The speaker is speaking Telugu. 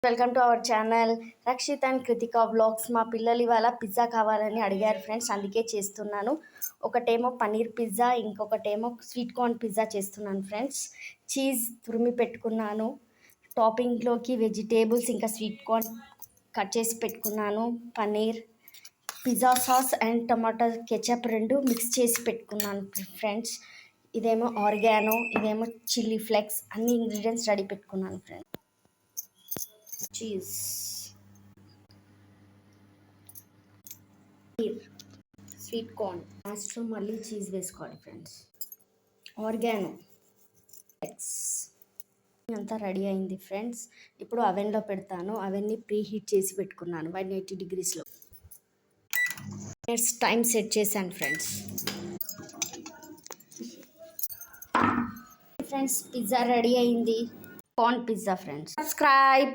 Welcome to our channel Rakshit and Kritika vlogs. మా పిల్లలు ఇవాళ పిజ్జా కావాలని అడిగారు ఫ్రెండ్స్, అందుకే చేస్తున్నాను. ఒకటేమో పన్నీర్ పిజ్జా, ఇంకొకటేమో స్వీట్ కార్న్ పిజ్జా చేస్తున్నాను ఫ్రెండ్స్. చీజ్ తురిమి పెట్టుకున్నాను, టాపింగ్లోకి వెజిటేబుల్స్ ఇంకా స్వీట్ కార్న్ కట్ చేసి పెట్టుకున్నాను, paneer, pizza sauce and tomato ketchup రెండు మిక్స్ చేసి పెట్టుకున్నాను ఫ్రెండ్స్. ఇదేమో ఆర్గానో, ఇదేమో చిల్లీ ఫ్లేక్స్, అన్ని ఇంగ్రీడియంట్స్ రెడీ పెట్టుకున్నాను ఫ్రెండ్స్. చీజ్, స్వీట్ కార్న్, లాస్ట్లో మళ్ళీ చీజ్ వేసుకోవాలి ఫ్రెండ్స్. ఆర్గానో, ఎగ్స్ అంతా రెడీ అయింది ఫ్రెండ్స్. ఇప్పుడు అవెన్లో పెడతాను. అవెన్ని ప్రీ హీట్ చేసి పెట్టుకున్నాను 180 degreesలో. టైం సెట్ చేశాను ఫ్రెండ్స్. ఫ్రెండ్స్ పిజ్జా రెడీ అయింది, కార్న్ పిజ్జా ఫ్రెండ్స్. సబ్స్క్రైబ్.